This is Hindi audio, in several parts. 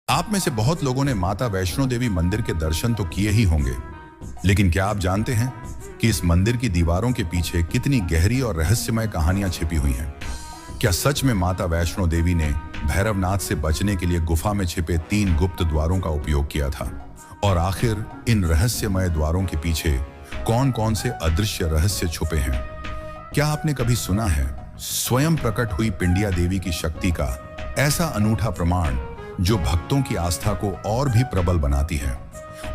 आप में से बहुत लोगों ने माता वैष्णो देवी मंदिर के दर्शन तो किए ही होंगे, लेकिन क्या आप जानते हैं कि इस मंदिर की दीवारों के पीछे कितनी गहरी और रहस्यमय कहानियां छिपी हुई हैं? क्या सच में माता वैष्णो देवी ने भैरवनाथ से बचने के लिए गुफा में छिपे 3 गुप्त द्वारों का उपयोग किया था? और आखिर इन रहस्यमय द्वारों के पीछे कौन कौन से अदृश्य रहस्य छुपे हैं? क्या आपने कभी सुना है स्वयं प्रकट हुई पिंडिया देवी की शक्ति का ऐसा अनूठा प्रमाण जो भक्तों की आस्था को और भी प्रबल बनाती है?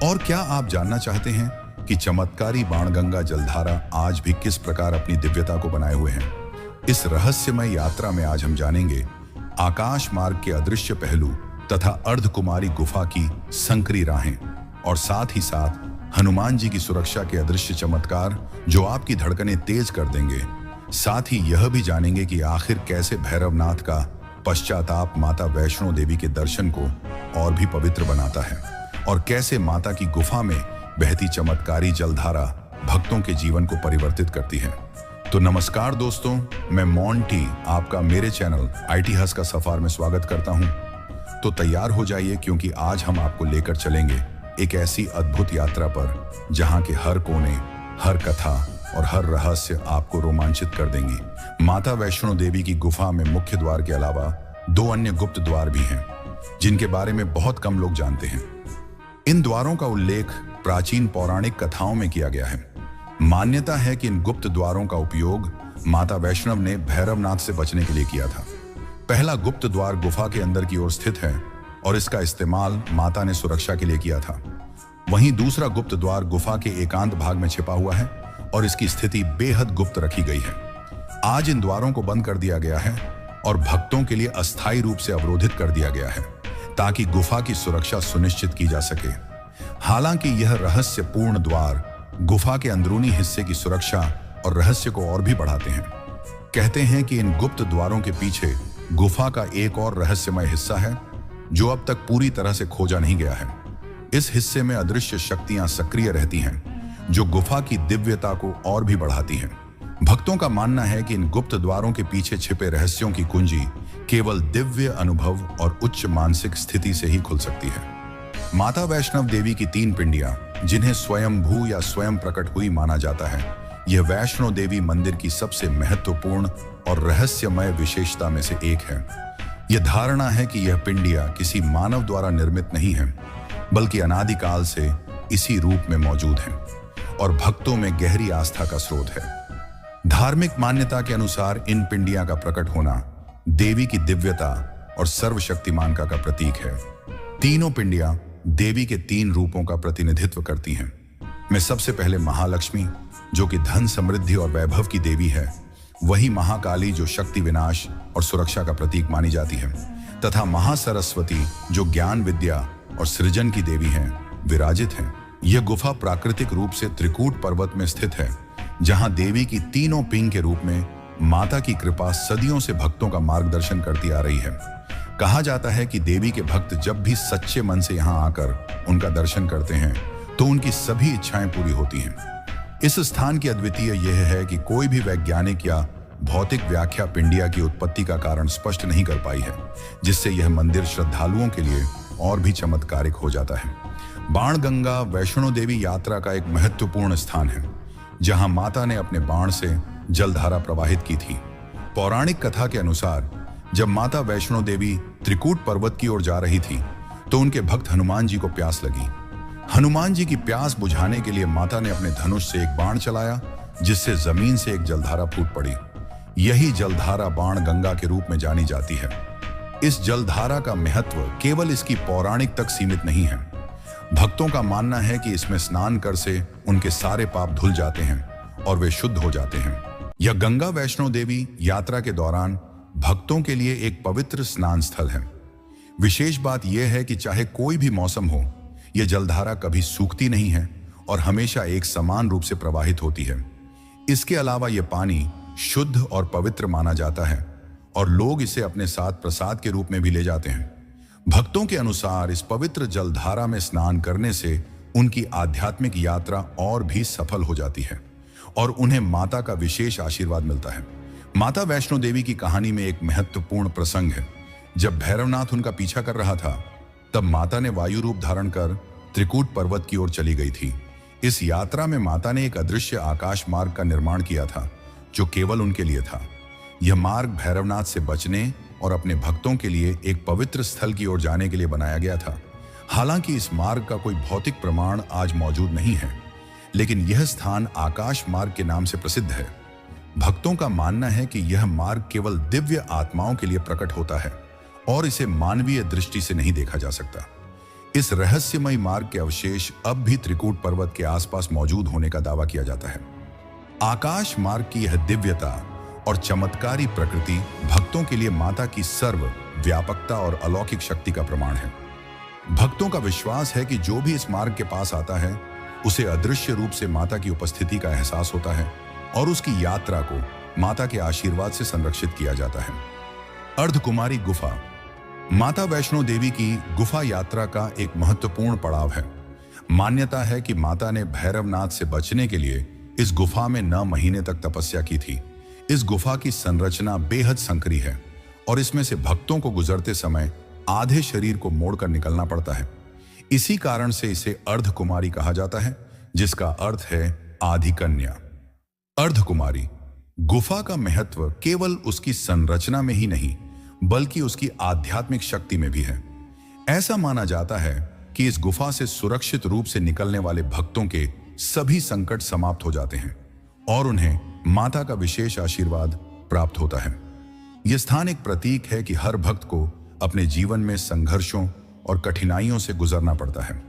और क्या आप जानना चाहते हैं कि चमत्कारी बाणगंगा जलधारा आज भी किस प्रकार अपनी दिव्यता को बनाए हुए हैं? इस रहस्यमय यात्रा में आज हम जानेंगे आकाश मार्ग के अदृश्य पहलू तथा अर्धकुमारी गुफा की संकरी राहें, और साथ ही साथ हनुमान जी की सुरक्षा के अदृश्य चमत्कार जो आपकी धड़कनें तेज कर देंगे। साथ ही यह भी जानेंगे कि आखिर कैसे भैरवनाथ का पश्चाताप माता वैष्णो देवी के दर्शन को और भी पवित्र बनाता है, और कैसे माता की गुफा में बहती चमत्कारी जलधारा भक्तों के जीवन को परिवर्तित करती है। तो नमस्कार दोस्तों, मैं मोंटी आपका मेरे चैनल इतिहास का सफर में स्वागत करता हूं। तो तैयार हो जाइए, क्योंकि आज हम आपको लेकर चलेंगे एक ऐसी अद्भुत यात्रा पर जहां के हर कोने, हर कथा और हर रहस्य आपको रोमांचित कर देंगी। माता वैष्णो देवी की गुफा में मुख्य द्वार के अलावा 2 अन्य गुप्त द्वार भी हैं, जिनके बारे में बहुत कम लोग जानते हैं। इन द्वारों का उल्लेख प्राचीन पौराणिक कथाओं में किया गया है। मान्यता है कि इन गुप्त द्वारों का उपयोग माता वैष्णव ने भैरवनाथ से बचने के लिए किया था। पहला गुप्त द्वार गुफा के अंदर की ओर स्थित है और इसका इस्तेमाल माता ने सुरक्षा के लिए किया था। वहीं दूसरा गुप्त द्वार गुफा के एकांत भाग में छिपा हुआ है और इसकी स्थिति बेहद गुप्त रखी गई है। आज इन द्वारों को बंद कर दिया गया है और भक्तों के लिए अस्थायी रूप से अवरोधित कर दिया गया है, ताकि गुफा की सुरक्षा सुनिश्चित की जा सके। हालांकि यह रहस्यपूर्ण द्वार गुफा के अंदरूनी हिस्से की सुरक्षा और रहस्य को और भी बढ़ाते हैं। कहते हैं कि इन गुप्त द्वारों के पीछे गुफा का एक और रहस्यमय हिस्सा है जो अब तक पूरी तरह से खोजा नहीं गया है। इस हिस्से में अदृश्य शक्तियां सक्रिय रहती हैं, जो गुफा की दिव्यता को और भी बढ़ाती हैं। भक्तों का मानना है कि इन गुप्त द्वारों के पीछे छिपे रहस्यों की कुंजी केवल दिव्य अनुभव और उच्च मानसिक स्थिति से ही खुल सकती है। माता वैष्णव देवी की 3 पिंडियां, जिन्हें स्वयंभू या स्वयं प्रकट हुई माना जाता है, यह वैष्णो देवी मंदिर की सबसे महत्वपूर्ण और रहस्यमय विशेषता में से एक है। यह धारणा है कि यह पिंडियां किसी मानव द्वारा निर्मित नहीं है, बल्कि अनादिकाल से इसी रूप में मौजूद हैं और भक्तों में गहरी आस्था का स्रोत है। धार्मिक मान्यता के अनुसार इन पिंडियां का प्रकट होना देवी की दिव्यता और सर्वशक्तिमानता का प्रतीक है। तीनों पिंडियां देवी के 3 रूपों का प्रतिनिधित्व करती हैं। में सबसे पहले महालक्ष्मी, जो कि धन, समृद्धि और वैभव की देवी है, वही महाकाली, जो शक्ति, विनाश और सुरक्षा का प्रतीक मानी जाती है, तथा महासरस्वती, जो ज्ञान, विद्या और सृजन की देवी हैं, विराजित हैं। यह गुफा प्राकृतिक रूप से त्रिकूट पर्वत में स्थित है, जहां देवी की तीनों पिंग के रूप में माता की कृपा सदियों से भक्तों का मार्गदर्शन करती आ रही है। कहा जाता है कि देवी के भक्त जब भी सच्चे मन से यहां आकर उनका दर्शन करते हैं तो उनकी सभी इच्छाएं पूरी होती हैं। इस स्थान की अद्वितीय यह है कि कोई भी वैज्ञानिक या भौतिक व्याख्या पिंडिया की उत्पत्ति का कारण स्पष्ट नहीं कर पाई है, जिससे यह मंदिर श्रद्धालुओं के लिए और भी चमत्कारिक हो जाता है। बाणगंगा वैष्णो देवी यात्रा का एक महत्वपूर्ण स्थान है, जहां माता ने अपने बाण से जलधारा प्रवाहित की थी। पौराणिक कथा के अनुसार जब माता वैष्णो देवी त्रिकूट पर्वत की ओर जा रही थी तो उनके भक्त हनुमान जी को प्यास लगी। हनुमान जी की प्यास बुझाने के लिए माता ने अपने धनुष से एक बाण चलाया, जिससे जमीन से एक जलधारा फूट पड़ी। यही जलधारा बाणगंगा के रूप में जानी जाती है। इस जलधारा का महत्व केवल इसकी पौराणिक तक सीमित नहीं है। भक्तों का मानना है कि इसमें स्नान कर से उनके सारे पाप धुल जाते हैं और वे शुद्ध हो जाते हैं। यह गंगा वैष्णो देवी यात्रा के दौरान भक्तों के लिए एक पवित्र स्नान स्थल है। विशेष बात यह है कि चाहे कोई भी मौसम हो, यह जलधारा कभी सूखती नहीं है और हमेशा एक समान रूप से प्रवाहित होती है। इसके अलावा यह पानी शुद्ध और पवित्र माना जाता है और लोग इसे अपने साथ प्रसाद के रूप में भी ले जाते हैं। भक्तों के अनुसार इस पवित्र जलधारा में स्नान करने से उनकी आध्यात्मिक यात्रा और भी सफल हो जाती है और उन्हें माता का विशेष आशीर्वाद मिलता है। माता वैष्णो देवी की कहानी में एक महत्वपूर्ण प्रसंग है। जब भैरवनाथ उनका पीछा कर रहा था तब माता ने वायु रूप धारण कर त्रिकूट पर्वत की ओर चली गई थी। इस यात्रा में माता ने एक अदृश्य आकाश मार्ग का निर्माण किया था जो केवल उनके लिए था। यह मार्ग भैरवनाथ से बचने और अपने भक्तों के लिए एक पवित्र स्थल की ओर जाने के लिए बनाया गया था। हालांकि इस मार्ग का कोई भौतिक प्रमाण आज मौजूद नहीं है, लेकिन यह स्थान आकाश मार्ग के नाम से प्रसिद्ध है। भक्तों का मानना है कि यह मार्ग केवल दिव्य आत्माओं के लिए प्रकट होता है और इसे मानवीय दृष्टि से नहीं देखा जा सकता। इस रहस्यमय मार्ग के अवशेष अब भी त्रिकूट पर्वत के आसपास मौजूद होने का दावा किया जाता है। आकाश मार्ग की यह दिव्यता और चमत्कारी प्रकृति भक्तों के लिए माता की सर्व व्यापकता और अलौकिक शक्ति का प्रमाण है। भक्तों का विश्वास है कि जो भी इस मार्ग के पास आता है उसे अदृश्य रूप से माता की उपस्थिति का एहसास होता है और उसकी यात्रा को माता के आशीर्वाद से संरक्षित किया जाता है। अर्धकुमारी गुफा माता वैष्णो देवी की गुफा यात्रा का एक महत्वपूर्ण पड़ाव है। मान्यता है कि माता ने भैरवनाथ से बचने के लिए इस गुफा में 9 महीने तक तपस्या की थी। इस गुफा की संरचना बेहद संकरी है और इसमें से भक्तों को गुजरते समय आधे शरीर को मोड़कर निकलना पड़ता है। इसी कारण से इसे अर्धकुमारी कहा जाता है, जिसका अर्थ है आधी कन्या। अर्धकुमारी गुफा का महत्व केवल उसकी संरचना में ही नहीं बल्कि उसकी आध्यात्मिक शक्ति में भी है। ऐसा माना जाता है कि इस गुफा से सुरक्षित रूप से निकलने वाले भक्तों के सभी संकट समाप्त हो जाते हैं और उन्हें माता का विशेष आशीर्वाद प्राप्त होता है। यह स्थान एक प्रतीक है कि हर भक्त को अपने जीवन में संघर्षों और कठिनाइयों से गुजरना पड़ता है,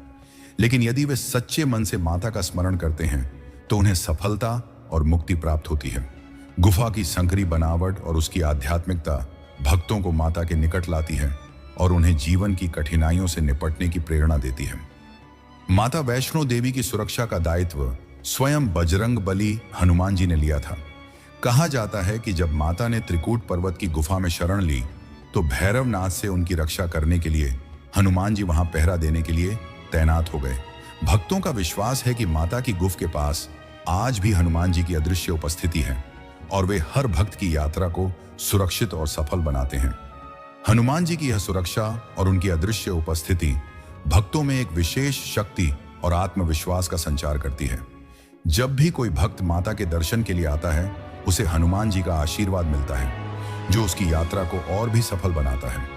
लेकिन यदि वे सच्चे मन से माता का स्मरण करते हैं तो उन्हें सफलता और मुक्ति प्राप्त होती है। गुफा की संकरी बनावट और उसकी आध्यात्मिकता भक्तों को माता के निकट लाती है और उन्हें जीवन की कठिनाइयों से निपटने की प्रेरणा देती है। माता वैष्णो देवी की सुरक्षा का दायित्व स्वयं बजरंग बली हनुमान जी ने लिया था। कहा जाता है कि जब माता ने त्रिकूट पर्वत की गुफा में शरण ली तो भैरवनाथ से उनकी रक्षा करने के लिए हनुमान जी वहां पहरा देने के लिए तैनात हो गए। भक्तों का विश्वास है कि माता की गुफा के पास आज भी हनुमान जी की अदृश्य उपस्थिति है और वे हर भक्त की यात्रा को सुरक्षित और सफल बनाते हैं। हनुमान जी की यह सुरक्षा और उनकी अदृश्य उपस्थिति भक्तों में एक विशेष शक्ति और आत्मविश्वास का संचार करती है। जब भी कोई भक्त माता के दर्शन के लिए आता है उसे हनुमान जी का आशीर्वाद मिलता है जो उसकी यात्रा को और भी सफल बनाता है।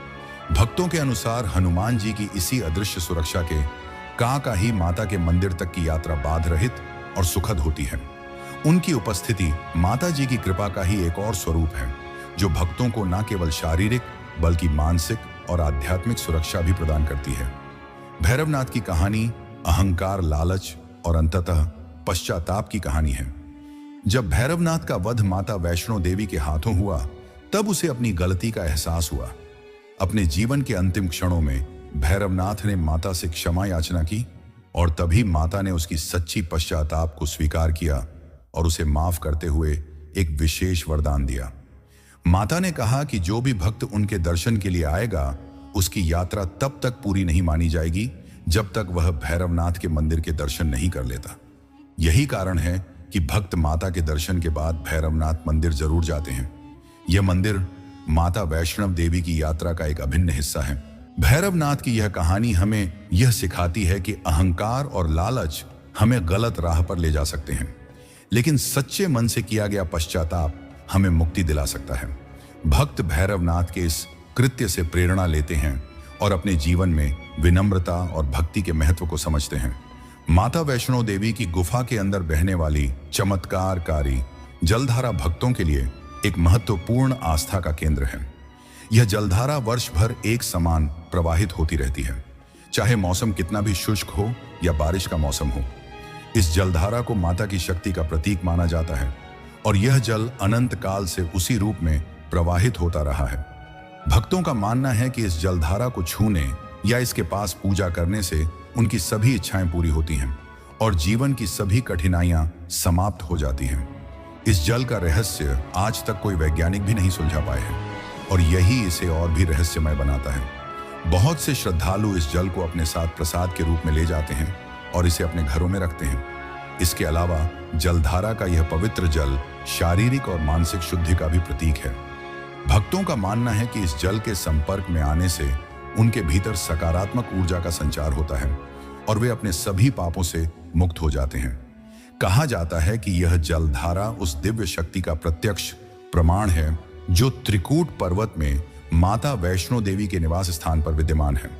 भक्तों के अनुसार हनुमान जी की इसी अदृश्य सुरक्षा के का ही माता के मंदिर तक की यात्रा बाध रहित और सुखद होती है। उनकी उपस्थिति माता जी की कृपा का ही एक और स्वरूप है जो भक्तों को न केवल शारीरिक बल्कि मानसिक और आध्यात्मिक सुरक्षा भी प्रदान करती है। भैरवनाथ की कहानी अहंकार, लालच और अंततः पश्चाताप की कहानी है। जब भैरवनाथ का वध माता वैष्णो देवी के हाथों हुआ तब उसे अपनी गलती का एहसास हुआ। अपने जीवन के अंतिम क्षणों में भैरवनाथ ने माता से क्षमा याचना की और तभी माता ने उसकी सच्ची पश्चाताप को स्वीकार किया और उसे माफ करते हुए एक विशेष वरदान दिया। माता ने कहा कि जो भी भक्त उनके दर्शन के लिए आएगा उसकी यात्रा तब तक पूरी नहीं मानी जाएगी जब तक वह भैरवनाथ के मंदिर के दर्शन नहीं कर लेता। यही कारण है कि भक्त माता के दर्शन के बाद भैरवनाथ मंदिर जरूर जाते हैं। यह मंदिर माता वैष्णव देवी की यात्रा का एक अभिन्न हिस्सा है। भैरवनाथ की यह कहानी हमें यह सिखाती है कि अहंकार और लालच हमें गलत राह पर ले जा सकते हैं, लेकिन सच्चे मन से किया गया पश्चाताप हमें मुक्ति दिला सकता है। भक्त भैरवनाथ के इस कृत्य से प्रेरणा लेते हैं और अपने जीवन में विनम्रता और भक्ति के महत्व को समझते हैं। माता वैष्णो देवी की गुफा के अंदर बहने वाली चमत्कारकारी जलधारा भक्तों के लिए एक महत्वपूर्ण आस्था का केंद्र है। यह जलधारा वर्ष भर एक समान प्रवाहित होती रहती है, चाहे मौसम कितना भी शुष्क हो या बारिश का मौसम हो। इस जलधारा को माता की शक्ति का प्रतीक माना जाता है और यह जल अनंत काल से उसी रूप में प्रवाहित होता रहा है। भक्तों का मानना है कि इस जलधारा को छूने या इसके पास पूजा करने से उनकी सभी इच्छाएं पूरी होती हैं और जीवन की सभी कठिनाइयां समाप्त हो जाती हैं। इस जल का रहस्य आज तक कोई वैज्ञानिक भी नहीं सुलझा पाए हैं और यही इसे और भी रहस्यमय बनाता है। बहुत से श्रद्धालु इस जल को अपने साथ प्रसाद के रूप में ले जाते हैं और इसे अपने घरों में रखते हैं। इसके अलावा जलधारा का यह पवित्र जल शारीरिक और मानसिक शुद्धि का भी प्रतीक है। भक्तों का मानना है कि इस जल के संपर्क में आने से उनके भीतर सकारात्मक ऊर्जा का संचार होता है और वे अपने सभी पापों से मुक्त हो जाते हैं। कहा जाता है कि यह जलधारा उस दिव्य शक्ति का प्रत्यक्ष प्रमाण है जो त्रिकूट पर्वत में माता वैष्णो देवी के निवास स्थान पर विद्यमान है।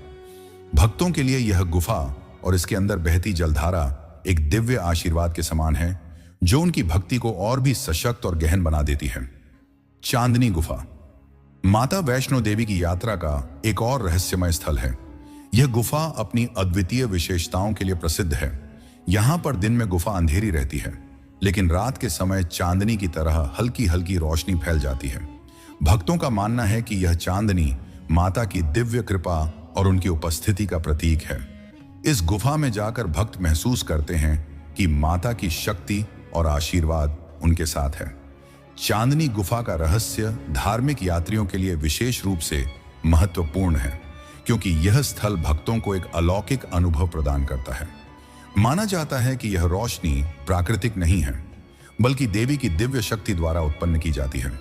भक्तों के लिए यह गुफा और इसके अंदर बहती जलधारा एक दिव्य आशीर्वाद के समान है जो उनकी भक्ति को और भी सशक्त और गहन बना देती है। चांदनी गुफा माता वैष्णो देवी की यात्रा का एक और रहस्यमय स्थल है। यह गुफा अपनी अद्वितीय विशेषताओं के लिए प्रसिद्ध है। यहां पर दिन में गुफा अंधेरी रहती है, लेकिन रात के समय चांदनी की तरह हल्की हल्की रोशनी फैल जाती है। भक्तों का मानना है कि यह चांदनी माता की दिव्य कृपा और उनकी उपस्थिति का प्रतीक है। इस गुफा में जाकर भक्त महसूस करते हैं कि माता की शक्ति और आशीर्वाद उनके साथ है। चांदनी गुफा का रहस्य धार्मिक यात्रियों के लिए विशेष रूप से महत्वपूर्ण है, क्योंकि यह स्थल भक्तों को एक अलौकिक अनुभव प्रदान करता है। माना जाता है कि यह रोशनी प्राकृतिक नहीं है, बल्कि देवी की दिव्य शक्ति द्वारा उत्पन्न की जाती है।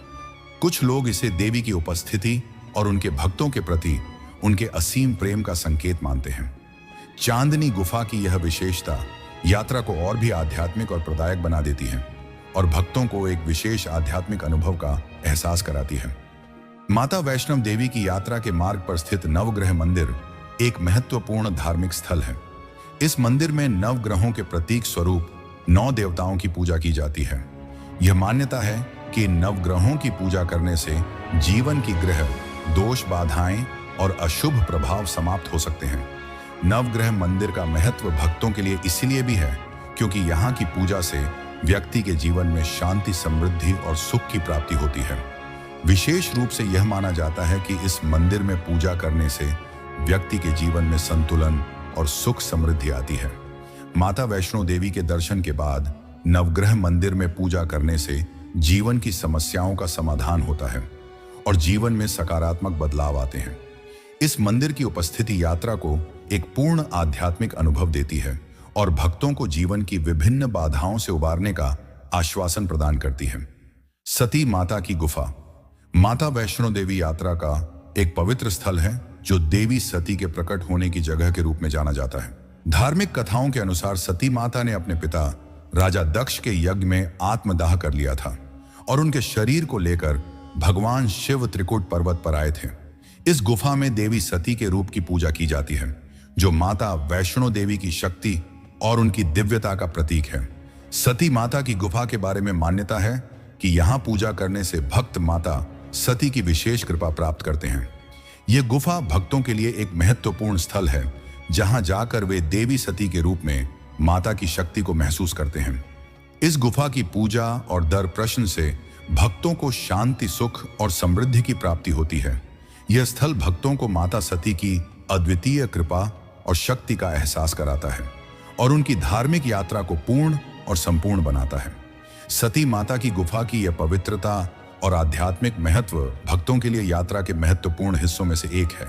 कुछ लोग इसे देवी की उपस्थिति और उनके भक्तों के प्रति उनके असीम प्रेम का संकेत मानते हैं। चांदनी गुफा की यह विशेषता यात्रा को और भी आध्यात्मिक और प्रदायक बना देती है और भक्तों को एक विशेष आध्यात्मिक अनुभव का एहसास कराती है। माता वैष्णव देवी की यात्रा के मार्ग पर स्थित नवग्रह मंदिर एक महत्वपूर्ण धार्मिक स्थल है। इस मंदिर में नवग्रहों के प्रतीक स्वरूप 9 देवताओं की पूजा की जाती है। यह मान्यता है कि नवग्रहों की पूजा करने से जीवन की ग्रह दोष, बाधाएं और अशुभ प्रभाव समाप्त हो सकते हैं। नवग्रह मंदिर का महत्व भक्तों के लिए इसलिए भी है क्योंकि यहाँ की पूजा से व्यक्ति के जीवन में शांति, समृद्धि और सुख की प्राप्ति होती है। विशेष रूप से यह माना जाता है कि इस मंदिर में पूजा करने से व्यक्ति के जीवन में संतुलन और सुख समृद्धि आती है। माता वैष्णो देवी के दर्शन के बाद नवग्रह मंदिर में पूजा करने से जीवन की समस्याओं का समाधान होता है और जीवन में सकारात्मक बदलाव आते हैं। इस मंदिर की उपस्थिति यात्रा को एक पूर्ण आध्यात्मिक अनुभव देती है और भक्तों को जीवन की विभिन्न बाधाओं से उबारने का आश्वासन प्रदान करती है। सती माता की गुफा माता वैष्णो देवी यात्रा का एक पवित्र स्थल है जो देवी सती के प्रकट होने की जगह के रूप में जाना जाता है। धार्मिक कथाओं के अनुसार सती माता ने अपने पिता राजा दक्ष के यज्ञ में आत्मदाह कर लिया था और उनके शरीर को लेकर भगवान शिव त्रिकुट पर्वत पर आए थे। इस गुफा में देवी सती के रूप की पूजा की जाती है, जो माता वैष्णो देवी की शक्ति और उनकी दिव्यता का प्रतीक है। सती माता की गुफा के बारे में मान्यता है कि यहाँ पूजा करने से भक्त माता सती की विशेष कृपा प्राप्त करते हैं। यह गुफा भक्तों के लिए एक महत्वपूर्ण स्थल है, जहां जाकर वे देवी सती के रूप में माता की शक्ति को महसूस करते हैं। इस गुफा की पूजा और दर्शन से भक्तों को शांति, सुख और समृद्धि की प्राप्ति होती है। यह स्थल भक्तों को माता सती की अद्वितीय कृपा और शक्ति का एहसास कराता है और उनकी धार्मिक यात्रा को पूर्ण और संपूर्ण बनाता है। सती माता की गुफा की यह पवित्रता और आध्यात्मिक महत्व भक्तों के लिए यात्रा के महत्वपूर्ण हिस्सों में से एक है।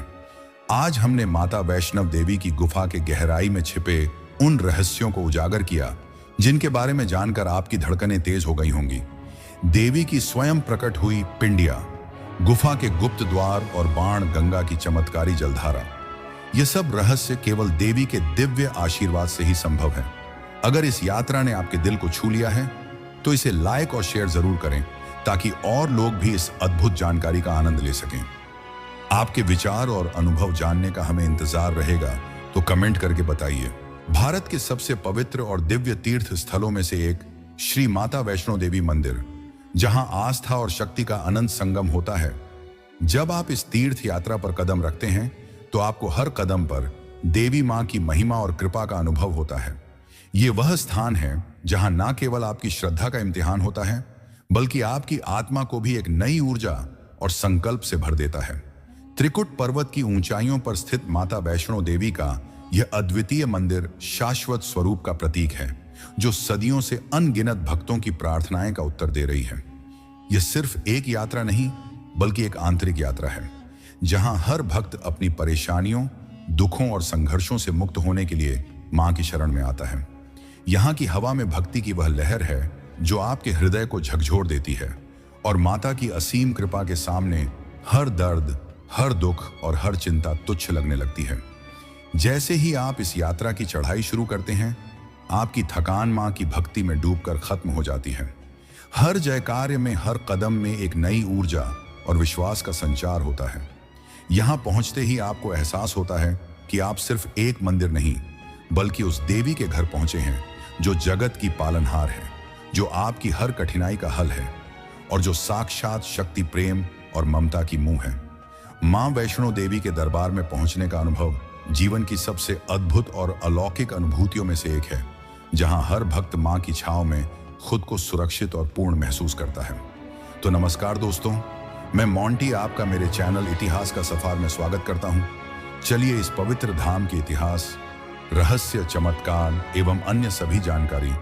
आज हमने माता वैष्णव देवी की गुफा के गहराई में छिपे उन रहस्यों को उजागर किया जिनके बारे में जानकर आपकी धड़कनें तेज हो गई होंगी। देवी की स्वयं प्रकट हुई पिंडिया, गुफा के गुप्त द्वार और बाण गंगा की चमत्कारी जलधारा, ये सब रहस्य केवल देवी के दिव्य आशीर्वाद से ही संभव है। अगर इस यात्रा ने आपके दिल को छू लिया है तो इसे लाइक और शेयर जरूर करें ताकि और लोग भी इस अद्भुत जानकारी का आनंद ले सकें। आपके विचार और अनुभव जानने का हमें इंतजार रहेगा, तो कमेंट करके बताइए। भारत के सबसे पवित्र और दिव्य तीर्थ स्थलों में से एक श्री माता वैष्णो देवी मंदिर, जहां आस्था और शक्ति का अनंत संगम होता है। जब आप इस तीर्थ यात्रा पर कदम रखते हैं तो आपको हर कदम पर देवी मां की महिमा और कृपा का अनुभव होता है। ये वह स्थान है जहां ना केवल आपकी श्रद्धा का इम्तिहान होता है, बल्कि आपकी आत्मा को भी एक नई ऊर्जा और संकल्प से भर देता है। त्रिकुट पर्वत की ऊंचाइयों पर स्थित माता वैष्णो देवी का यह अद्वितीय मंदिर शाश्वत स्वरूप का प्रतीक है, जो सदियों से अनगिनत भक्तों की प्रार्थनाएं का उत्तर दे रही है। यह सिर्फ एक यात्रा नहीं, बल्कि एक आंतरिक यात्रा है, जहां हर भक्त अपनी परेशानियों, दुखों और संघर्षों से मुक्त होने के लिए मां की शरण में आता है। यहाँ की हवा में भक्ति की वह लहर है जो आपके हृदय को झकझोर देती है और माता की असीम कृपा के सामने हर दर्द, हर दुख और हर चिंता तुच्छ लगने लगती है। जैसे ही आप इस यात्रा की चढ़ाई शुरू करते हैं, आपकी थकान मां की भक्ति में डूबकर खत्म हो जाती है। हर जयकार्य में, हर कदम में एक नई ऊर्जा और विश्वास का संचार होता है। यहां पहुंचते ही आपको एहसास होता है कि आप सिर्फ एक मंदिर नहीं, बल्कि उस देवी के घर पहुंचे हैं जो जगत की पालनहार है, जो आपकी हर कठिनाई का हल है और जो साक्षात शक्ति, प्रेम और ममता की मुंह है। मां वैष्णो देवी के दरबार में पहुंचने का अनुभव जीवन की सबसे अद्भुत और अलौकिक अनुभूतियों में से एक है, जहां हर भक्त मां की छांव में खुद को सुरक्षित और पूर्ण महसूस करता है। तो नमस्कार दोस्तों, मैं मोंटी आपका मेरे चैनल इतिहास का सफर में स्वागत करता हूं। चलिए इस पवित्र धाम के इतिहास, रहस्य, चमत्कार एवं अन्य सभी जानकारी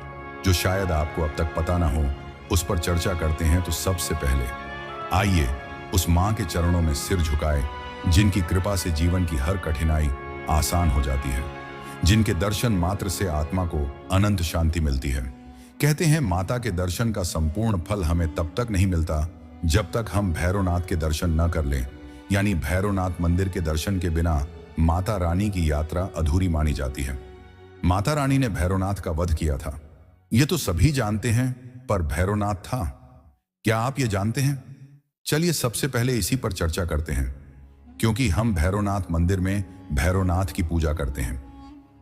जो शायद आपको अब तक पता ना हो, उस पर चर्चा करते हैं। तो सबसे पहले आइए उस मां के चरणों में सिर झुकाए, जिनकी कृपा से जीवन की हर कठिनाई आसान हो जाती है, जिनके दर्शन मात्र से आत्मा को अनंत शांति मिलती है। कहते हैं माता के दर्शन का संपूर्ण फल हमें तब तक नहीं मिलता जब तक हम भैरवनाथ के दर्शन न कर लें। यानी भैरवनाथ मंदिर के दर्शन के बिना माता रानी की यात्रा अधूरी मानी जाती है। माता रानी ने भैरवनाथ का वध किया था, ये तो सभी जानते हैं, पर भैरवनाथ था क्या, आप ये जानते हैं? चलिए सबसे पहले इसी पर चर्चा करते हैं, क्योंकि हम भैरवनाथ मंदिर में भैरवनाथ की पूजा करते हैं,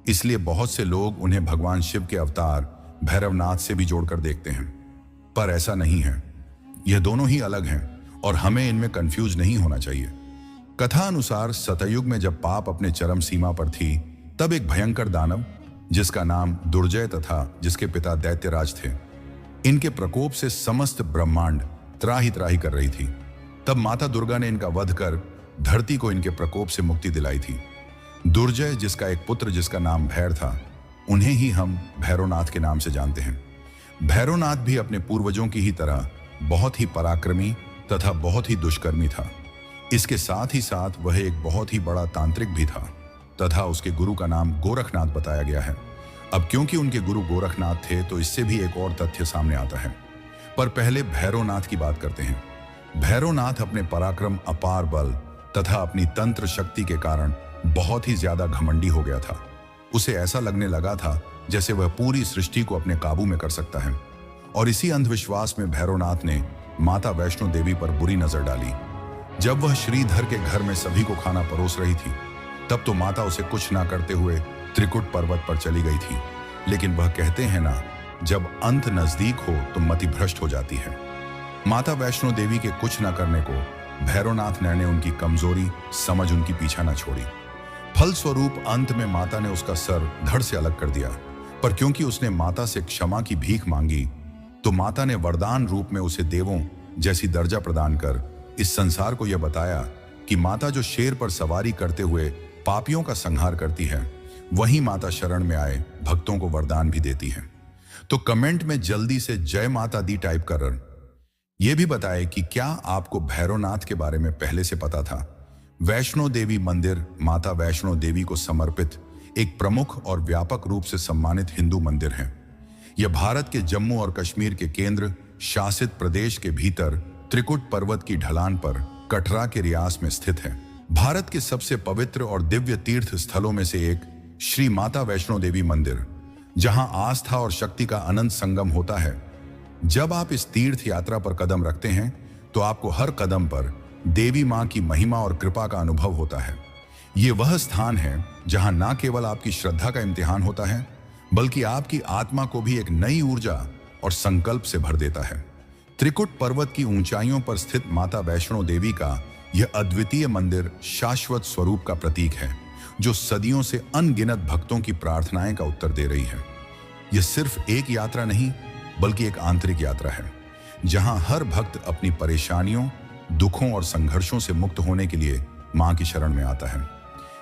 इसलिए बहुत से लोग उन्हें भगवान शिव के अवतार भैरवनाथ से भी जोड़कर देखते हैं। पर ऐसा नहीं है, यह दोनों ही अलग हैं और हमें इनमें कंफ्यूज नहीं होना चाहिए। कथा अनुसार सतयुग में जब पाप अपने चरम सीमा पर थी, तब एक भयंकर दानव जिसका नाम दुर्जय तथा जिसके पिता दैत्यराज थे, इनके प्रकोप से समस्त ब्रह्मांड त्राही त्राही कर रही थी। तब माता दुर्गा ने इनका वध कर धरती को इनके प्रकोप से मुक्ति दिलाई थी। दुर्जय जिसका एक पुत्र जिसका नाम भैर था, उन्हें ही हम भैरवनाथ के नाम से जानते हैं। भैरवनाथ भी अपने पूर्वजों की ही तरह बहुत ही पराक्रमी तथा बहुत ही दुष्कर्मी था। इसके साथ ही साथ वह एक बहुत ही बड़ा तांत्रिक भी था तथा उसके गुरु का नाम गोरखनाथ बताया गया है। अब क्योंकि उनके गुरु गोरखनाथ थे, तो इससे भी एक और तथ्य सामने आता है। पर पहले भैरवनाथ की बात करते हैं। भैरवनाथ अपने पराक्रम, अपार बल तथा अपनी तंत्र शक्ति के कारण बहुत ही ज्यादा घमंडी हो गया था। उसे ऐसा लगने लगा था जैसे वह पूरी सृष्टि को अपने काबू में कर सकता है। और इसी अंधविश्वास में भैरवनाथ ने माता वैष्णो देवी पर बुरी नजर डाली। जब वह श्रीधर के घर में सभी को खाना परोस रही थी, तब तो माता उसे कुछ ना करते हुए त्रिकुट पर्वत पर चली गई थी। लेकिन वह कहते हैं ना, जब अंत नजदीक हो तो मति भ्रष्ट हो जाती है। माता वैष्णो देवी के कुछ न करने को भैरवनाथ ने उनकी कमजोरी समझ उनकी पीछा न छोड़ी। फलस्वरूप अंत में माता ने उसका सर धड़ से अलग कर दिया। पर क्योंकि उसने माता से क्षमा की भीख मांगी, तो माता ने वरदान रूप में उसे देवों जैसी दर्जा प्रदान कर इस संसार को यह बताया कि माता जो शेर पर सवारी करते हुए पापियों का संहार करती है, वही माता शरण में आए भक्तों को वरदान भी देती है। तो कमेंट में जल्दी से जय माता दी टाइप कर यह भी बताएं कि क्या आपको भैरवनाथ के बारे में पहले से पता था। वैष्णो देवी मंदिर माता वैष्णो देवी को समर्पित एक प्रमुख और व्यापक रूप से सम्मानित हिंदू मंदिर है। यह भारत के जम्मू और कश्मीर के केंद्र शासित प्रदेश के भीतर त्रिकुट पर्वत की ढलान पर कटरा के रियास में स्थित है। भारत के सबसे पवित्र और दिव्य तीर्थ स्थलों में से एक श्री माता वैष्णो देवी मंदिर, जहां आस्था और शक्ति का अनंत संगम होता है। जब आप इस तीर्थ यात्रा पर कदम रखते हैं, तो आपको हर कदम पर देवी मां की महिमा और कृपा का अनुभव होता है। ये वह स्थान है जहां ना केवल आपकी श्रद्धा का इम्तिहान होता है, बल्कि आपकी आत्मा को भी एक नई ऊर्जा और संकल्प से भर देता है। त्रिकुट पर्वत की ऊंचाइयों पर स्थित माता वैष्णो देवी का यह अद्वितीय मंदिर शाश्वत स्वरूप का प्रतीक है, जो सदियों से अनगिनत भक्तों की प्रार्थनाएं का उत्तर दे रही है। यह सिर्फ एक यात्रा नहीं, बल्कि एक आंतरिक यात्रा है, जहां हर भक्त अपनी परेशानियों, दुखों और संघर्षों से मुक्त होने के लिए मां की शरण में आता है।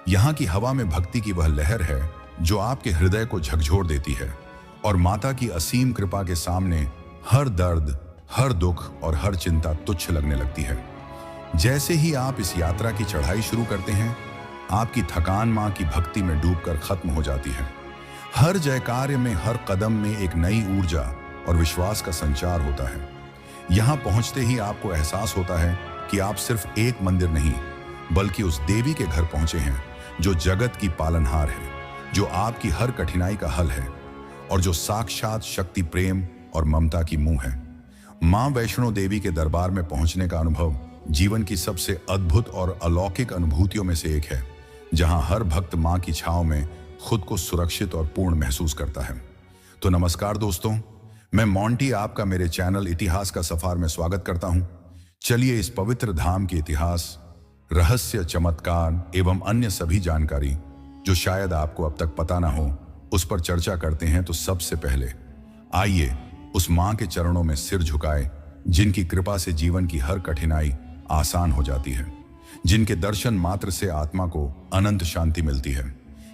यहाँ की हवा में भक्ति की वह लहर है जो आपके हृदय को झकझोर देती है और माता की असीम कृपा के सामने हर दर्द, हर दुख और हर चिंता तुच्छ लगने लगती है। जैसे ही आप इस यात्रा की चढ़ाई शुरू करते हैं, आपकी थकान मां की भक्ति में डूबकर खत्म हो जाती है। हर जयकार्य में, हर कदम में एक नई ऊर्जा और विश्वास का संचार होता है। यहां पहुंचते ही आपको एहसास होता है कि आप सिर्फ एक मंदिर नहीं, बल्कि उस देवी के घर पहुंचे हैं जो जगत की पालनहार है, जो आपकी हर कठिनाई का हल है और जो साक्षात शक्ति, प्रेम और ममता की मुंह है। मां वैष्णो देवी के दरबार में पहुंचने का अनुभव जीवन की सबसे अद्भुत और अलौकिक अनुभूतियों में से एक है, जहां हर भक्त मां की छांव में खुद को सुरक्षित और पूर्ण महसूस करता है। तो नमस्कार दोस्तों, मैं मोंटी आपका मेरे चैनल इतिहास का सफर में स्वागत करता हूं। चलिए इस पवित्र धाम के इतिहास, रहस्य, चमत्कार एवं अन्य सभी जानकारी जो शायद आपको अब तक पता ना हो, उस पर चर्चा करते हैं। तो सबसे पहले आइए उस मां के चरणों में सिर झुकाए जिनकी कृपा से जीवन की हर कठिनाई आसान हो जाती है, जिनके दर्शन मात्र से आत्मा को अनंत शांति मिलती है।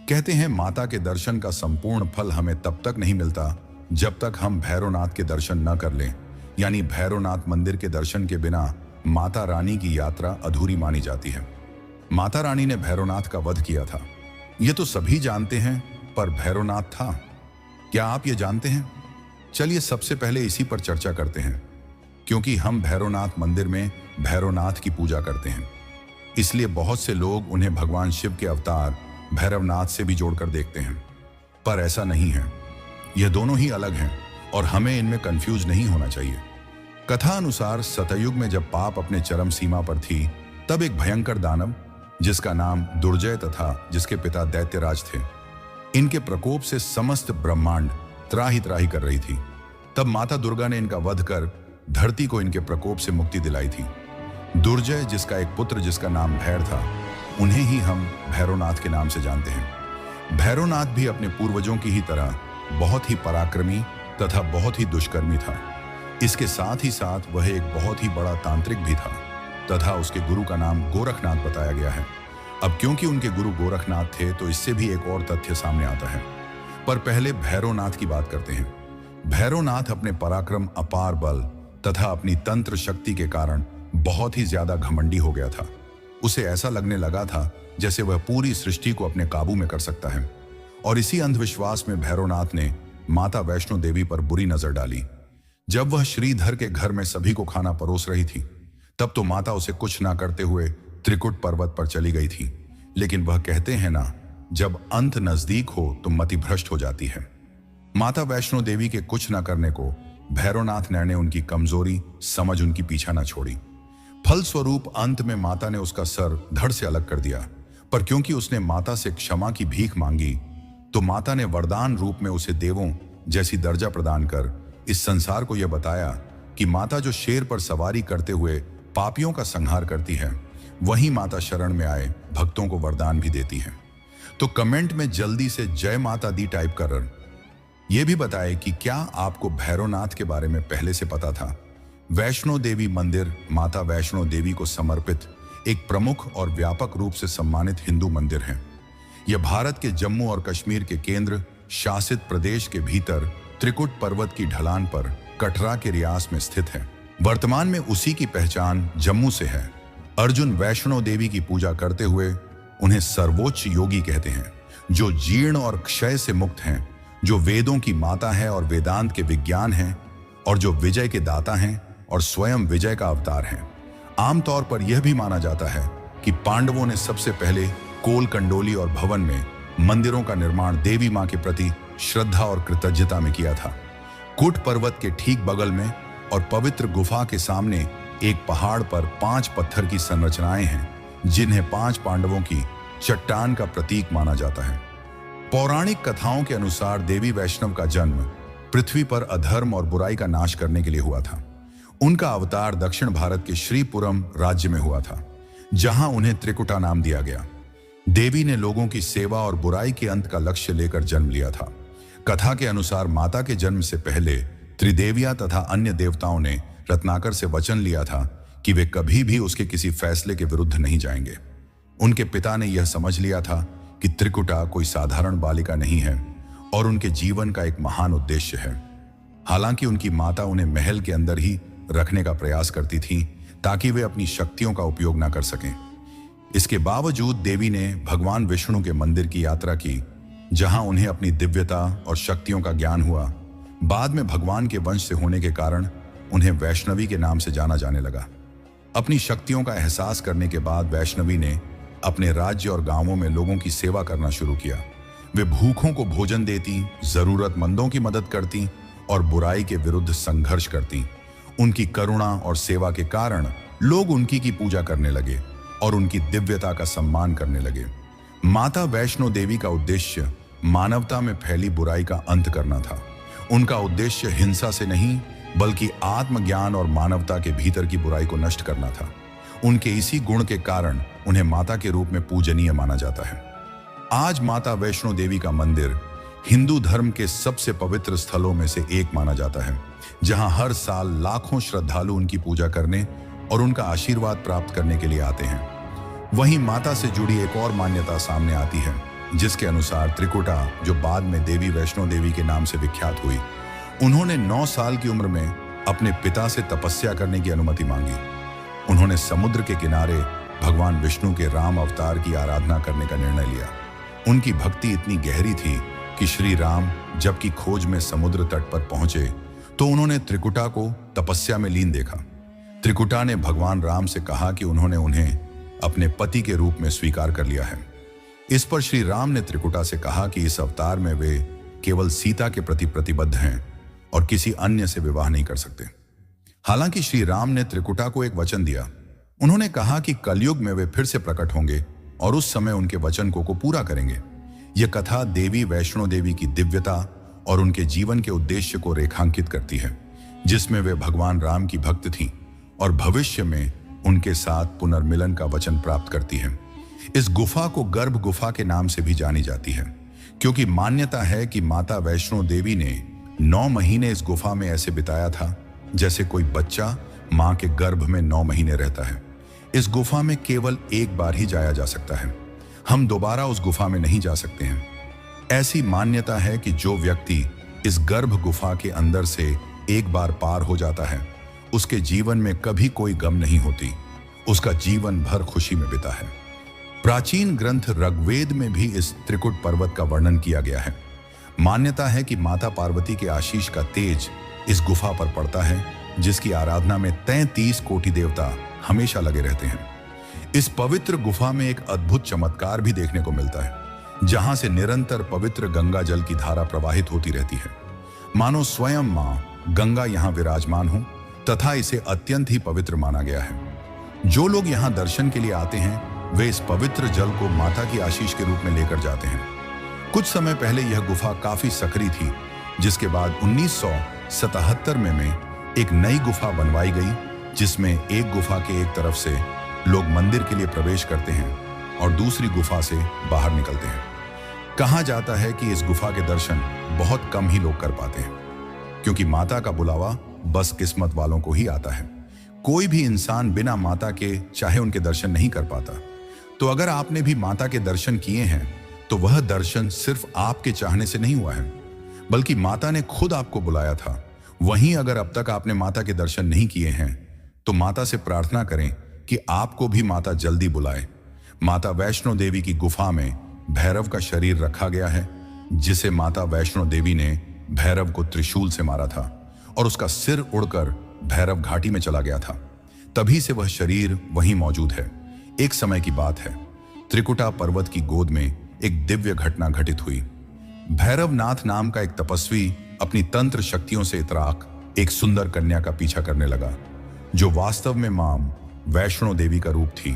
कहते हैं माता के दर्शन का संपूर्ण फल हमें तब तक नहीं मिलता जब तक हम भैरवनाथ के दर्शन न कर लें, यानी भैरवनाथ मंदिर के दर्शन के बिना माता रानी की यात्रा अधूरी मानी जाती है। माता रानी ने भैरवनाथ का वध किया था, ये तो सभी जानते हैं, पर भैरवनाथ था क्या, आप ये जानते हैं? चलिए सबसे पहले इसी पर चर्चा करते हैं, क्योंकि हम भैरवनाथ मंदिर में भैरवनाथ की पूजा करते हैं, इसलिए बहुत से लोग उन्हें भगवान शिव के अवतार भैरवनाथ से भी जोड़कर देखते हैं। पर ऐसा नहीं है, यह दोनों ही अलग हैं और हमें इनमें कंफ्यूज नहीं होना चाहिए। कथा अनुसार सतयुग में जब पाप अपने चरम सीमा पर थी, तब एक भयंकर दानव जिसका नाम दुर्जय तथा जिसके पिता दैत्यराज थे, इनके प्रकोप से समस्त ब्रह्मांड त्राही त्राही कर रही थी। तब माता दुर्गा ने इनका वध कर धरती को इनके प्रकोप से मुक्ति दिलाई थी। दुर्जय जिसका एक पुत्र जिसका नाम भैर था, उन्हें ही हम भैरवनाथ के नाम से जानते हैं। भैरवनाथ भी अपने पूर्वजों की ही तरह बहुत ही पराक्रमी तथा बहुत ही दुष्कर्मी था। इसके साथ ही साथ वह एक बहुत ही बड़ा तांत्रिक भी था तथा उसके गुरु का नाम गोरखनाथ बताया गया है। अब क्योंकि उनके गुरु गोरखनाथ थे, तो इससे भी एक और तथ्य सामने आता है। पर पहले भैरवनाथ की बात करते हैं। भैरवनाथ अपने पराक्रम, अपार बल तथा अपनी तंत्र शक्ति के कारण बहुत ही ज्यादा घमंडी हो गया था। उसे ऐसा लगने लगा था जैसे वह पूरी सृष्टि को अपने काबू में कर सकता है। और इसी अंधविश्वास में भैरवनाथ ने माता वैष्णो देवी पर बुरी नजर डाली। जब वह श्रीधर के घर में सभी को खाना परोस रही थी, तब तो माता उसे कुछ ना करते हुए त्रिकुट पर्वत पर चली गई थी। लेकिन वह कहते हैं ना, जब अंत नजदीक हो तो मति भ्रष्ट हो जाती है। माता वैष्णो देवी के कुछ ना करने को भैरवनाथ ने उनकी कमजोरी समझ उनकी पीछा ना छोड़ी। फलस्वरूप अंत में माता ने उसका सर धड़ से अलग कर दिया। पर क्योंकि उसने माता से क्षमा की भीख मांगी, तो माता ने वरदान रूप में उसे देवों जैसी दर्जा प्रदान कर इस संसार को यह बताया कि माता जो शेर पर सवारी करते हुए पापियों का संहार करती है, वही माता शरण में आए भक्तों को वरदान भी देती है। तो कमेंट में जल्दी से जय माता दी टाइप कर यह भी बताए कि क्या आपको भैरवनाथ के बारे में पहले से पता था। वैष्णो देवी मंदिर माता वैष्णो देवी को समर्पित एक प्रमुख और व्यापक रूप से सम्मानित हिंदू मंदिर है। यह भारत के जम्मू और कश्मीर के केंद्र शासित प्रदेश के भीतर त्रिकुट पर्वत की ढलान पर कटरा के रियास में स्थित है। वर्तमान में उसी की पहचान जम्मू से है। अर्जुन वैष्णो देवी की पूजा करते हुए उन्हें सर्वोच्च योगी कहते हैं, जो जीर्ण और क्षय से मुक्त हैं, जो वेदों की माता है और वेदांत के विज्ञान हैं, और जो विजय के दाता हैं और स्वयं विजय का अवतार हैं। आमतौर पर यह भी माना जाता है कि पांडवों ने सबसे पहले कोल कंडोली और भवन में मंदिरों का निर्माण देवी मां के प्रति श्रद्धा और कृतज्ञता में किया था। कुट पर्वत के ठीक बगल में और पवित्र गुफा के सामने एक पहाड़ पर 5 पत्थर की संरचनाएं हैं, जिन्हें 5 पांडवों की चट्टान का प्रतीक माना जाता है। पौराणिक कथाओं के अनुसार देवी वैष्णव का जन्म पृथ्वी पर अधर्म और बुराई का नाश करने के लिए हुआ था। उनका अवतार दक्षिण भारत के श्रीपुरम राज्य में हुआ था, जहां उन्हें त्रिकुटा नाम दिया गया। देवी ने लोगों की सेवा और बुराई के अंत का लक्ष्य लेकर जन्म लिया था। कथा के अनुसार माता के जन्म से पहले त्रिदेवियां तथा अन्य देवताओं ने रत्नाकर से वचन लिया था कि वे कभी भी उसके किसी फैसले के विरुद्ध नहीं जाएंगे। उनके पिता ने यह समझ लिया था कि त्रिकुटा कोई साधारण बालिका नहीं है और उनके जीवन का एक महान उद्देश्य है। हालांकि उनकी माता उन्हें महल के अंदर ही रखने का प्रयास करती थी ताकि वे अपनी शक्तियों का उपयोग न कर सकें। इसके बावजूद देवी ने भगवान विष्णु के मंदिर की यात्रा की, जहां उन्हें अपनी दिव्यता और शक्तियों का ज्ञान हुआ। बाद में भगवान के वंश से होने के कारण उन्हें वैष्णवी के नाम से जाना जाने लगा। अपनी शक्तियों का एहसास करने के बाद वैष्णवी ने अपने राज्य और गांवों में लोगों की सेवा करना शुरू किया। वे भूखों को भोजन देती, जरूरतमंदों की मदद करती और बुराई के विरुद्ध संघर्ष करती। उनकी करुणा और सेवा के कारण लोग उनकी की पूजा करने लगे और उनकी दिव्यता का सम्मान करने लगे। माता वैष्णो देवी का उद्देश्य मानवता में फैली बुराई का अंत करना था। उनका उद्देश्य हिंसा से नहीं बल्कि आत्मज्ञान और मानवता के भीतर की बुराई को नष्ट करना था। उनके इसी गुण के कारण उन्हें माता के रूप में पूजनीय माना जाता है। आज माता वैष्णो देवी का मंदिर हिंदू धर्म के सबसे पवित्र स्थलों में से एक माना जाता है, जहां हर साल लाखों श्रद्धालु उनकी पूजा करने और उनका आशीर्वाद प्राप्त करने के लिए आते हैं। वहीं माता से जुड़ी एक और मान्यता सामने आती है, जिसके अनुसार त्रिकुटा, जो बाद में देवी वैष्णो देवी के नाम से विख्यात हुई, उन्होंने 9 साल की उम्र में अपने पिता से तपस्या करने की अनुमति मांगी। उन्होंने समुद्र के किनारे भगवान विष्णु के राम अवतार की आराधना करने का निर्णय लिया। उनकी भक्ति इतनी गहरी थी कि श्री राम जबकि खोज में समुद्र तट पर पहुंचे तो उन्होंने त्रिकुटा को तपस्या में लीन देखा। त्रिकुटा ने भगवान राम से कहा कि उन्होंने उन्हें अपने पति के रूप में स्वीकार कर लिया है। इस पर श्री राम ने त्रिकुटा से कहा कि इस अवतार में वे केवल सीता के प्रति प्रतिबद्ध हैं और किसी अन्य से विवाह नहीं कर सकते। हालांकि श्री राम ने त्रिकुटा को एक वचन दिया। उन्होंने कहा कि कलयुग में वे फिर से प्रकट होंगे और उस समय उनके वचन को पूरा करेंगे। यह कथा देवी वैष्णो देवी की दिव्यता और उनके जीवन के उद्देश्य को रेखांकित करती है, जिसमें वे भगवान राम की भक्त थीं और भविष्य में उनके साथ पुनर्मिलन का वचन प्राप्त करती है। इस गुफा को गर्भ गुफा के नाम से भी जानी जाती है, क्योंकि मान्यता है कि माता वैष्णो देवी ने 9 महीने इस गुफा में ऐसे बिताया था जैसे कोई बच्चा मां के गर्भ में 9 महीने रहता है। इस गुफा में केवल एक बार ही जाया जा सकता है। हम दोबारा उस गुफा में नहीं जा सकते हैं। ऐसी मान्यता है कि जो व्यक्ति इस गर्भ गुफा के अंदर से एक बार पार हो जाता है, उसके जीवन में कभी कोई गम नहीं होती, उसका जीवन भर खुशी में बीता है। प्राचीन ग्रंथ ऋग्वेद में भी इस त्रिकुट पर्वत का वर्णन किया गया है। मान्यता है कि माता पार्वती के आशीष का तेज इस गुफा पर पड़ता है, जिसकी आराधना में 33 कोटि देवता हमेशा लगे रहते हैं। इस पवित्र गुफा में एक अद्भुत चमत्कार भी देखने को मिलता है, जहां से निरंतर पवित्र गंगा जल की धारा प्रवाहित होती रहती है, मानो स्वयं मां गंगा यहां विराजमान हो, तथा इसे अत्यंत ही पवित्र माना गया है। जो लोग यहां दर्शन के लिए आते हैं, वे इस पवित्र जल को माता की आशीष के रूप में लेकर जाते हैं। कुछ समय पहले यह गुफा काफी सकरी थी, जिसके बाद 1977 में एक नई गुफा बनवाई गई, जिसमें एक गुफा के एक तरफ से लोग मंदिर के लिए प्रवेश करते हैं और दूसरी गुफा से बाहर निकलते हैं। कहा जाता है कि इस गुफा के दर्शन बहुत कम ही लोग कर पाते हैं, क्योंकि माता का बुलावा बस किस्मत वालों को ही आता है। कोई भी इंसान बिना माता के चाहे उनके दर्शन नहीं कर पाता। तो अगर आपने भी माता के दर्शन किए हैं, तो वह दर्शन सिर्फ आपके चाहने से नहीं हुआ है, बल्कि माता ने खुद आपको बुलाया था। वहीं अगर अब तक आपने माता के दर्शन नहीं किए हैं, तो माता से प्रार्थना करें कि आपको भी माता जल्दी बुलाए। माता वैष्णो देवी की गुफा में भैरव का शरीर रखा गया है, जिसे माता वैष्णो देवी ने भैरव को त्रिशूल से मारा था और उसका सिर उड़कर भैरव घाटी में चला गया था। तभी से वह शरीर वहीं मौजूद है। एक समय की बात है, त्रिकुटा पर्वत की गोद में एक दिव्य घटना घटित हुई। भैरवनाथ नाम का एक तपस्वी अपनी तंत्र शक्तियों से इतराक एक सुंदर कन्या का पीछा करने लगा, जो वास्तव में मां वैष्णो देवी का रूप थी।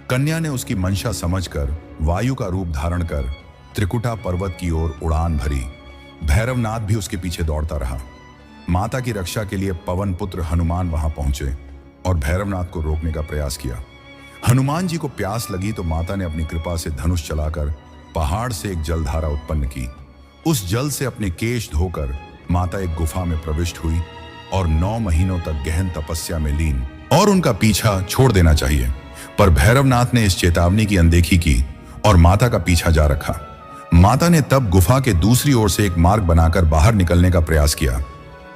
कन्या ने उसकी मंशा समझकर वायु का रूप धारण कर त्रिकुटा पर्वत की ओर उड़ान भरी। भैरवनाथ भी उसके पीछे दौड़ता रहा। माता की रक्षा के लिए पवन पुत्र हनुमान वहां पहुंचे और भैरवनाथ को रोकने का प्रयास किया। हनुमान जी को प्यास लगी तो माता ने अपनी कृपा से धनुष चलाकर पहाड़ से एक जलधारा उत्पन्न की। उस जल से अपने केश धोकर माता एक गुफा में प्रविष्ट हुई और 9 महीनों तक गहन तपस्या में लीन, और उनका पीछा छोड़ देना चाहिए, पर भैरवनाथ ने इस चेतावनी की अनदेखी की और माता का पीछा जा रखा। माता ने तब गुफा के दूसरी ओर से एक मार्ग बनाकर बाहर निकलने का प्रयास किया।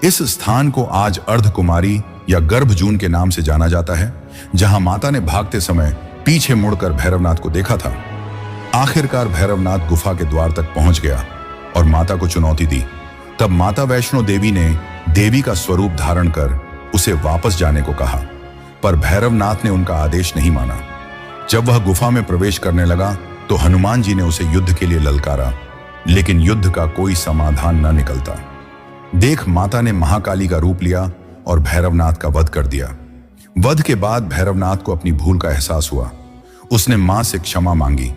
इस स्थान को आज अर्धकुमारी या गर्भजून के नाम से जाना जाता है, जहां माता ने भागते समय पीछे मुड़कर भैरवनाथ को देखा था। आखिरकार भैरवनाथ गुफा के द्वार तक पहुंच गया और माता को चुनौती दी। तब माता वैष्णो देवी ने देवी का स्वरूप धारण कर उसे वापस जाने को कहा। पर भैरवनाथ ने उनका आदेश नहीं माना। जब वह गुफा में प्रवेश करने लगा तो हनुमान जी ने उसे युद्ध के लिए ललकारा, लेकिन युद्ध का कोई समाधान न निकलता। देख माता ने महाकाली का रूप लिया और भैरवनाथ का वध कर दिया। वध के बाद भैरवनाथ को अपनी भूल का एहसास हुआ। उसने मां से क्षमा मांगी।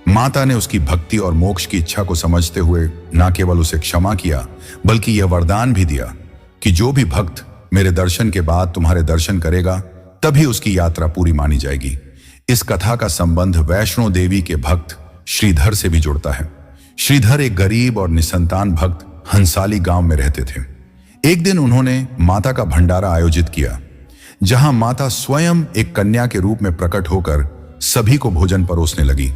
माता ने उसकी भक्ति और मोक्ष की इच्छा को समझते हुए न केवल उसे क्षमा किया, बल्कि यह वरदान भी दिया कि जो भी भक्त मेरे दर्शन के बाद तुम्हारे दर्शन करेगा, तभी उसकी यात्रा पूरी मानी जाएगी। इस कथा का संबंध वैष्णो देवी के भक्त श्रीधर से भी जुड़ता है। श्रीधर एक गरीब और निसंतान भक्त हंसाली गांव में रहते थे। एक दिन उन्होंने माता का भंडारा आयोजित किया, जहां माता स्वयं एक कन्या के रूप में प्रकट होकर सभी को भोजन परोसने लगी।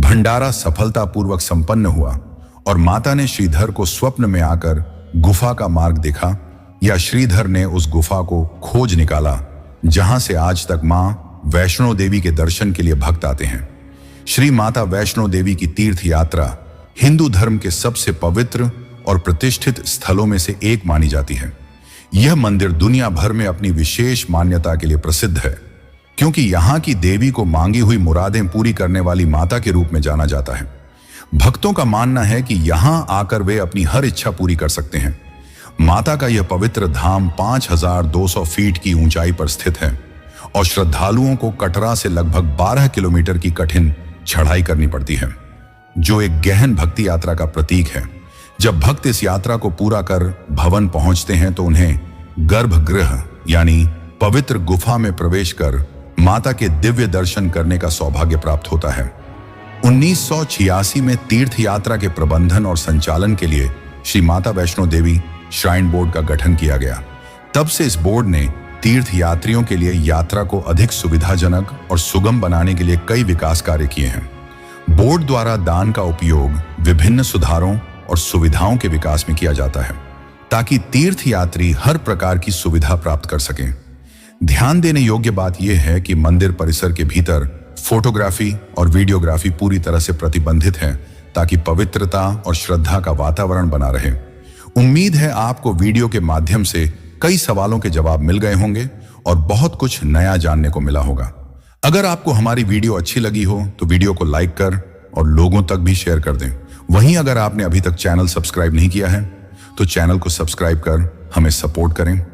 भंडारा सफलतापूर्वक संपन्न हुआ और माता ने श्रीधर को स्वप्न में आकर गुफा का मार्ग दिखा, या श्रीधर ने उस गुफा को खोज निकाला जहां से आज तक मां वैष्णो देवी के दर्शन के लिए भक्त आते हैं। श्री माता वैष्णो देवी की तीर्थ यात्रा हिंदू धर्म के सबसे पवित्र और प्रतिष्ठित स्थलों में से एक मानी जाती है। यह मंदिर दुनिया भर में अपनी विशेष मान्यता के लिए प्रसिद्ध है, क्योंकि यहाँ की देवी को मांगी हुई मुरादें पूरी करने वाली माता के रूप में जाना जाता है। भक्तों का मानना है कि यहाँ आकर वे अपनी हर इच्छा पूरी कर सकते हैं। माता का यह पवित्र धाम 5200 फीट की ऊंचाई पर स्थित है और श्रद्धालुओं को कटरा से लगभग 12 किलोमीटर की कठिन चढ़ाई करनी पड़ती है, जो एक गहन भक्ति यात्रा का प्रतीक है। जब भक्त इस यात्रा को पूरा कर भवन पहुंचते हैं तो उन्हें गर्भगृह यानी पवित्र गुफा में प्रवेश कर माता के दिव्य दर्शन करने का सौभाग्य प्राप्त होता है। 1986 में तीर्थ यात्रा के प्रबंधन और संचालन के लिए श्री माता वैष्णो देवी श्राइन बोर्ड का गठन किया गया। तब से इस बोर्ड ने तीर्थ यात्रियों के लिए यात्रा को अधिक सुविधाजनक और सुगम बनाने के लिए कई विकास कार्य किए हैं। बोर्ड द्वारा दान का उपयोग विभिन्न सुधारों और सुविधाओं के विकास में किया जाता है, ताकि तीर्थ यात्री हर प्रकार की सुविधा प्राप्त कर सकें। ध्यान देने योग्य बात यह है कि मंदिर परिसर के भीतर फोटोग्राफी और वीडियोग्राफी पूरी तरह से प्रतिबंधित है, ताकि पवित्रता और श्रद्धा का वातावरण बना रहे। उम्मीद है आपको वीडियो के माध्यम से कई सवालों के जवाब मिल गए होंगे और बहुत कुछ नया जानने को मिला होगा। अगर आपको हमारी वीडियो अच्छी लगी हो तो वीडियो को लाइक कर और लोगों तक भी शेयर कर दें। वहीं अगर आपने अभी तक चैनल सब्सक्राइब नहीं किया है तो चैनल को सब्सक्राइब कर हमें सपोर्ट करें।